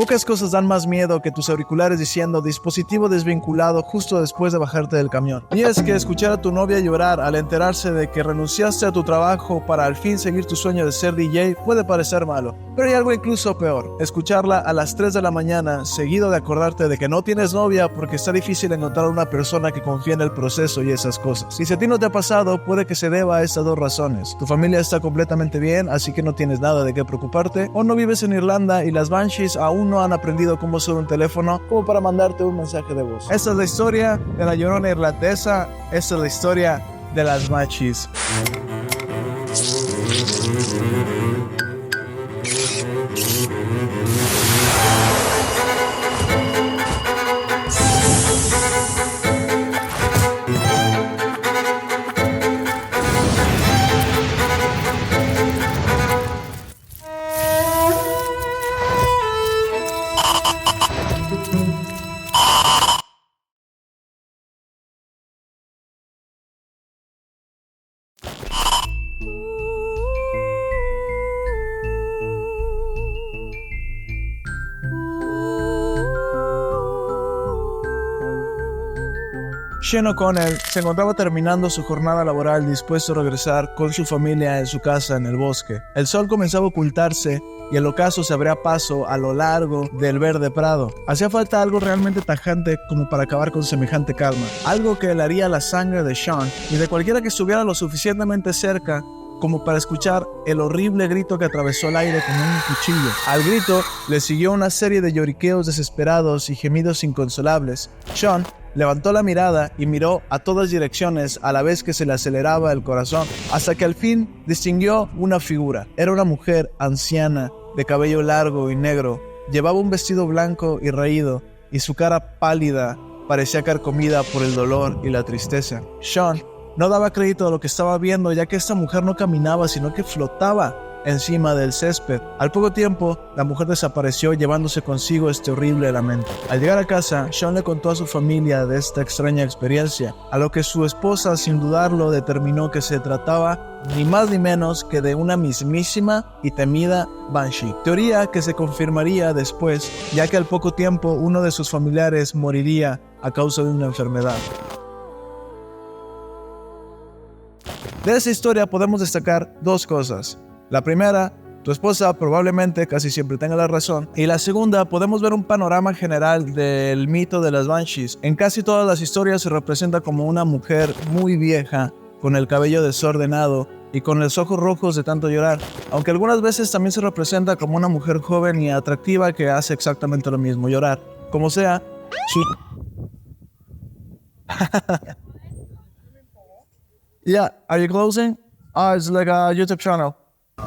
Pocas cosas dan más miedo que tus auriculares diciendo dispositivo desvinculado justo después de bajarte del camión. Y es que escuchar a tu novia llorar al enterarse de que renunciaste a tu trabajo para al fin seguir tu sueño de ser DJ puede parecer malo. Pero hay algo incluso peor, escucharla a las 3 de la mañana seguido de acordarte de que no tienes novia porque está difícil encontrar una persona que confíe en el proceso y esas cosas. Y si a ti no te ha pasado, puede que se deba a estas dos razones. Tu familia está completamente bien, así que no tienes nada de qué preocuparte, o no vives en Irlanda y las Banshees aún no han aprendido cómo usar un teléfono como para mandarte un mensaje de voz. Esta es la historia de la llorona irlandesa, esta es la historia de las Banshees. Shane O'Connell se encontraba terminando su jornada laboral dispuesto a regresar con su familia en su casa en el bosque. El sol comenzaba a ocultarse y el ocaso se abría paso a lo largo del verde prado. Hacía falta algo realmente tajante como para acabar con semejante calma. Algo que helaría la sangre de Sean y de cualquiera que estuviera lo suficientemente cerca como para escuchar el horrible grito que atravesó el aire como un cuchillo. Al grito le siguió una serie de lloriqueos desesperados y gemidos inconsolables. Sean levantó la mirada y miró a todas direcciones a la vez que se le aceleraba el corazón, hasta que al fin distinguió una figura. Era una mujer anciana, de cabello largo y negro. Llevaba un vestido blanco y raído, y su cara pálida parecía carcomida por el dolor y la tristeza. Sean no daba crédito a lo que estaba viendo, ya que esta mujer no caminaba, sino que flotaba encima del césped. Al poco tiempo, la mujer desapareció llevándose consigo este horrible lamento. Al llegar a casa, Sean le contó a su familia de esta extraña experiencia, a lo que su esposa, sin dudarlo, determinó que se trataba ni más ni menos que de una mismísima y temida Banshee. Teoría que se confirmaría después, ya que al poco tiempo uno de sus familiares moriría a causa de una enfermedad. De esa historia podemos destacar dos cosas. La primera, tu esposa probablemente casi siempre tenga la razón. Y la segunda, podemos ver un panorama general del mito de las Banshees. En casi todas las historias se representa como una mujer muy vieja, con el cabello desordenado y con los ojos rojos de tanto llorar. Aunque algunas veces también se representa como una mujer joven y atractiva que hace exactamente lo mismo, llorar. Como sea, Yeah, are you closing? It's like a YouTube channel.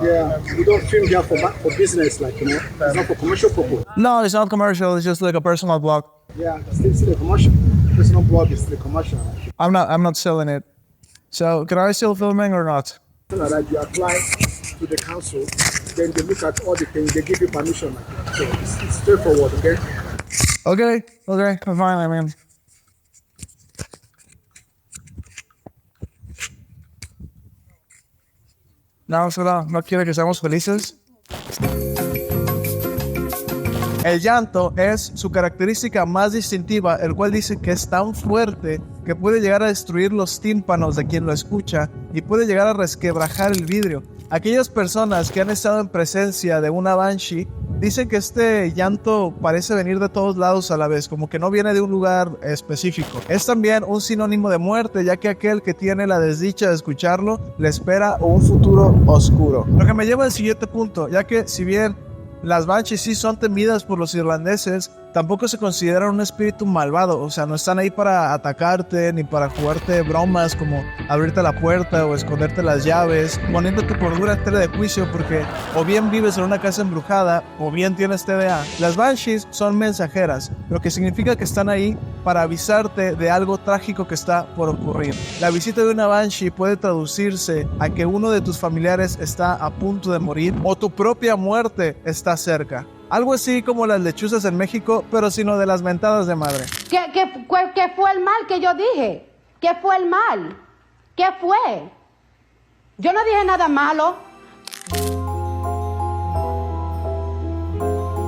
Yeah, we don't film here for business, like, you know. It's not for commercial purpose. No, it's not commercial. It's just like a personal blog. Yeah, it's still a commercial. Personal blog is still commercial. I'm not selling it. So, can I still filming or not? Like that, you apply to the council, then they look at all the things, they give you permission. Like, so it's straightforward, okay? Okay, I'm fine, I mean. No, solo no quiere que seamos felices. El llanto es su característica más distintiva, el cual dice que es tan fuerte que puede llegar a destruir los tímpanos de quien lo escucha y puede llegar a resquebrajar el vidrio. Aquellas personas que han estado en presencia de una Banshee dicen que este llanto parece venir de todos lados a la vez, como que no viene de un lugar específico. Es también un sinónimo de muerte, ya que aquel que tiene la desdicha de escucharlo le espera un futuro oscuro. Lo que me lleva al siguiente punto, ya que si bien las Banshees sí son temidas por los irlandeses, tampoco se consideran un espíritu malvado. O sea, no están ahí para atacarte ni para jugarte bromas como abrirte la puerta o esconderte las llaves, poniéndote por dura tela de juicio porque o bien vives en una casa embrujada o bien tienes TDA. Las Banshees son mensajeras, lo que significa que están ahí para avisarte de algo trágico que está por ocurrir. La visita de una Banshee puede traducirse a que uno de tus familiares está a punto de morir o tu propia muerte está cerca. Algo así como las lechuzas en México, pero sino de las mentadas de madre. ¿Qué fue el mal que yo dije? ¿Qué fue el mal? ¿Qué fue? Yo no dije nada malo.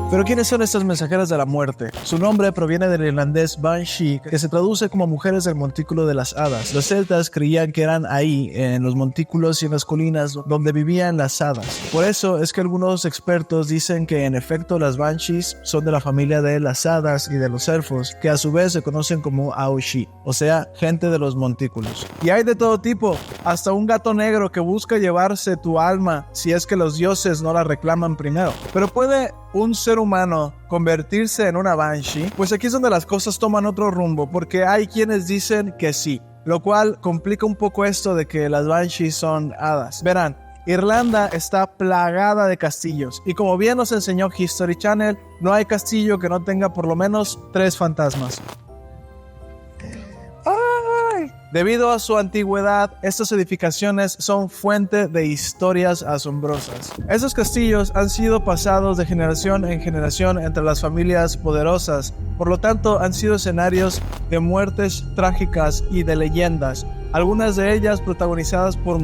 Pero ¿quiénes son estas mensajeras de la muerte? Su nombre proviene del irlandés Banshee, que se traduce como mujeres del montículo de las hadas. Los celtas creían que eran ahí, en los montículos y en las colinas, donde vivían las hadas. Por eso es que algunos expertos dicen que en efecto las Banshees son de la familia de las hadas y de los elfos, que a su vez se conocen como Aoshi, o sea, gente de los montículos. Y hay de todo tipo, hasta un gato negro que busca llevarse tu alma si es que los dioses no la reclaman primero. Pero ¿puede un ser humano convertirse en una Banshee? Pues aquí es donde las cosas toman otro rumbo, porque hay quienes dicen que sí, lo cual complica un poco esto de que las Banshees son hadas. Verán, Irlanda está plagada de castillos, y como bien nos enseñó History Channel, no hay castillo que no tenga por lo menos 3 fantasmas. Debido a su antigüedad, estas edificaciones son fuente de historias asombrosas. Esos castillos han sido pasados de generación en generación entre las familias poderosas, por lo tanto han sido escenarios de muertes trágicas y de leyendas, algunas de ellas protagonizadas por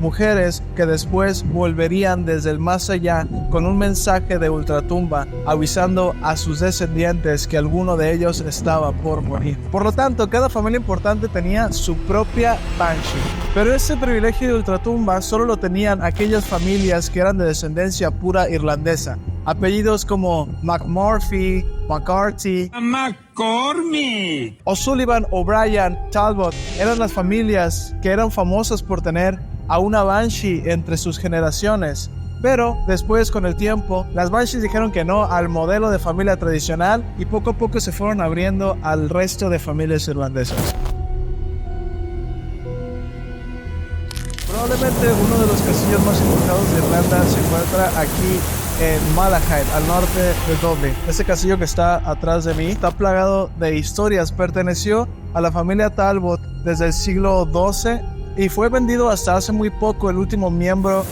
mujeres que después volverían desde el más allá con un mensaje de ultratumba avisando a sus descendientes que alguno de ellos estaba por morir. Por lo tanto, cada familia importante tenía su propia Banshee, pero ese privilegio de ultratumba solo lo tenían aquellas familias que eran de descendencia pura irlandesa. Apellidos como McMurphy, McCarthy, McCormick, O'Sullivan, O'Brien, Talbot eran las familias que eran famosas por tener a una Banshee entre sus generaciones. Pero después, con el tiempo, las Banshees dijeron que no al modelo de familia tradicional y poco a poco se fueron abriendo al resto de familias irlandesas. Probablemente uno de los castillos más embrujados de Irlanda se encuentra aquí en Malahide, al norte de Dublín. Este castillo que está atrás de mí está plagado de historias. Perteneció a la familia Talbot desde el siglo XII y fue vendido hasta hace muy poco. El último miembro,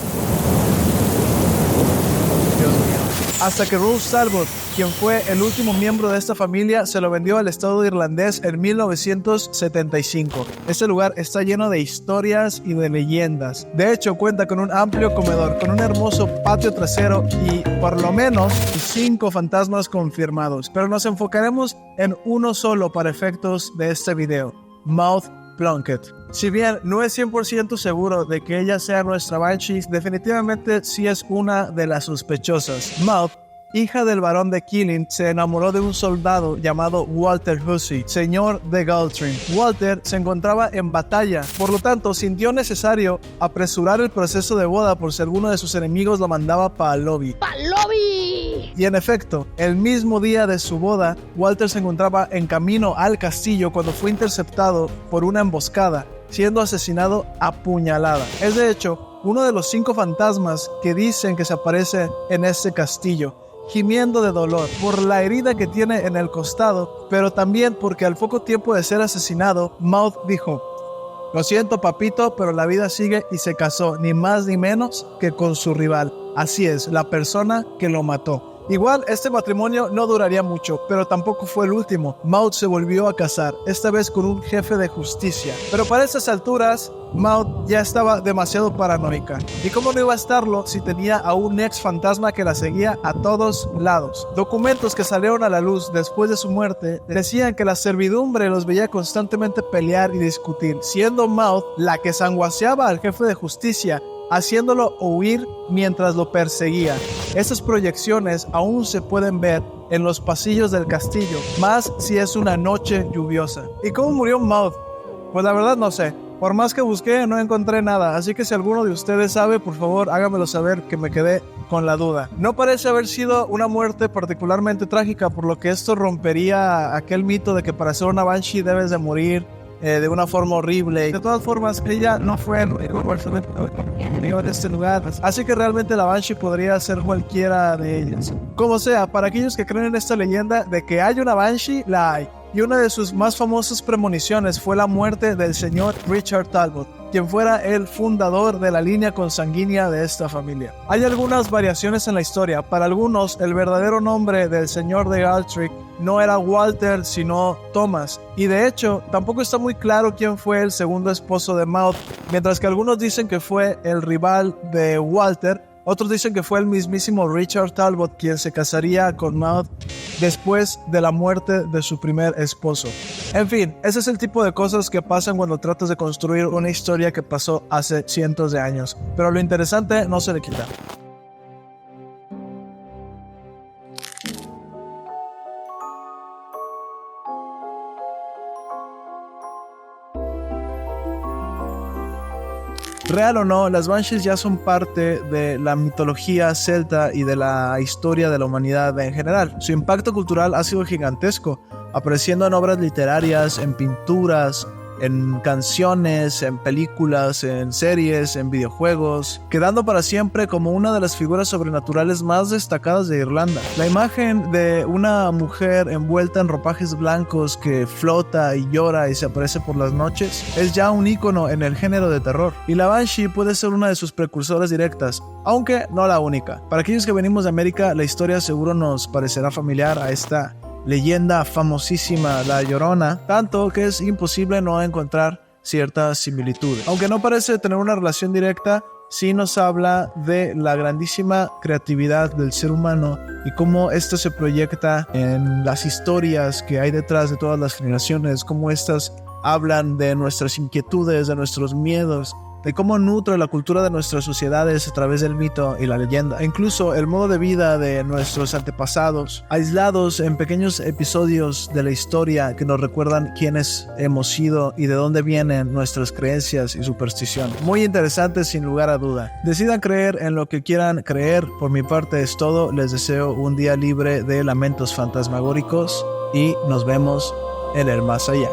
hasta que Rose Talbot, quien fue el último miembro de esta familia, se lo vendió al estado irlandés en 1975. Este lugar está lleno de historias y de leyendas. De hecho, cuenta con un amplio comedor, con un hermoso patio trasero y por lo menos 5 fantasmas confirmados. Pero nos enfocaremos en uno solo para efectos de este video: Maud Plunkett. Si bien no es 100% seguro de que ella sea nuestra Banshee, definitivamente sí es una de las sospechosas. Maud, hija del barón de Killing, se enamoró de un soldado llamado Walter Hussey, señor de Galtrim. Walter se encontraba en batalla, por lo tanto sintió necesario apresurar el proceso de boda por si alguno de sus enemigos lo mandaba para el lobby. Y en efecto, el mismo día de su boda, Walter se encontraba en camino al castillo cuando fue interceptado por una emboscada, siendo asesinado a puñalada. Es de hecho uno de los 5 fantasmas que dicen que se aparece en este castillo, gimiendo de dolor por la herida que tiene en el costado, pero también porque al poco tiempo de ser asesinado, Maud dijo: "Lo siento, papito, pero la vida sigue", y se casó ni más ni menos que con su rival. Así es, la persona que lo mató. Igual este matrimonio no duraría mucho, pero tampoco fue el último. Maud se volvió a casar, esta vez con un jefe de justicia. Pero para estas alturas, Maud ya estaba demasiado paranoica. ¿Y cómo no iba a estarlo si tenía a un ex fantasma que la seguía a todos lados? Documentos que salieron a la luz después de su muerte decían que la servidumbre los veía constantemente pelear y discutir, siendo Maud la que sanguaseaba al jefe de justicia, haciéndolo huir mientras lo perseguía. Estas proyecciones aún se pueden ver en los pasillos del castillo, más si es una noche lluviosa. ¿Y cómo murió Maud? Pues la verdad no sé. Por más que busqué, no encontré nada, así que si alguno de ustedes sabe, por favor háganmelo saber, que me quedé con la duda. No parece haber sido una muerte particularmente trágica, por lo que esto rompería aquel mito de que para ser una Banshee debes de morir de una forma horrible. De todas formas, ella no fue de este lugar, así que realmente la Banshee podría ser cualquiera de ellas. Como sea, para aquellos que creen en esta leyenda de que hay una Banshee, la hay. Y una de sus más famosas premoniciones fue la muerte del señor Richard Talbot, quien fuera el fundador de la línea consanguínea de esta familia. Hay algunas variaciones en la historia. Para algunos, el verdadero nombre del señor de Galtrick no era Walter, sino Thomas. Y de hecho, tampoco está muy claro quién fue el segundo esposo de Maud, mientras que algunos dicen que fue el rival de Walter, Otros dicen que fue el mismísimo Richard Talbot quien se casaría con Maud después de la muerte de su primer esposo. En fin, ese es el tipo de cosas que pasan cuando tratas de construir una historia que pasó hace cientos de años. Pero lo interesante no se le quita. Real o no, las Banshees ya son parte de la mitología celta y de la historia de la humanidad en general. Su impacto cultural ha sido gigantesco, apareciendo en obras literarias, en pinturas, en canciones, en películas, en series, en videojuegos, quedando para siempre como una de las figuras sobrenaturales más destacadas de Irlanda. La imagen de una mujer envuelta en ropajes blancos que flota y llora y se aparece por las noches es ya un ícono en el género de terror, y la Banshee puede ser una de sus precursoras directas, aunque no la única. Para aquellos que venimos de América, la historia seguro nos parecerá familiar a esta leyenda famosísima, La Llorona, tanto que es imposible no encontrar ciertas similitudes. Aunque no parece tener una relación directa, sí nos habla de la grandísima creatividad del ser humano y cómo esto se proyecta en las historias que hay detrás de todas las generaciones, cómo estas hablan de nuestras inquietudes, de nuestros miedos, de cómo nutre la cultura de nuestras sociedades a través del mito y la leyenda, e incluso el modo de vida de nuestros antepasados, aislados en pequeños episodios de la historia que nos recuerdan quiénes hemos sido y de dónde vienen nuestras creencias y supersticiones. Muy interesante, sin lugar a duda. Decidan creer en lo que quieran creer. Por mi parte es todo. Les deseo un día libre de lamentos fantasmagóricos y nos vemos en el más allá.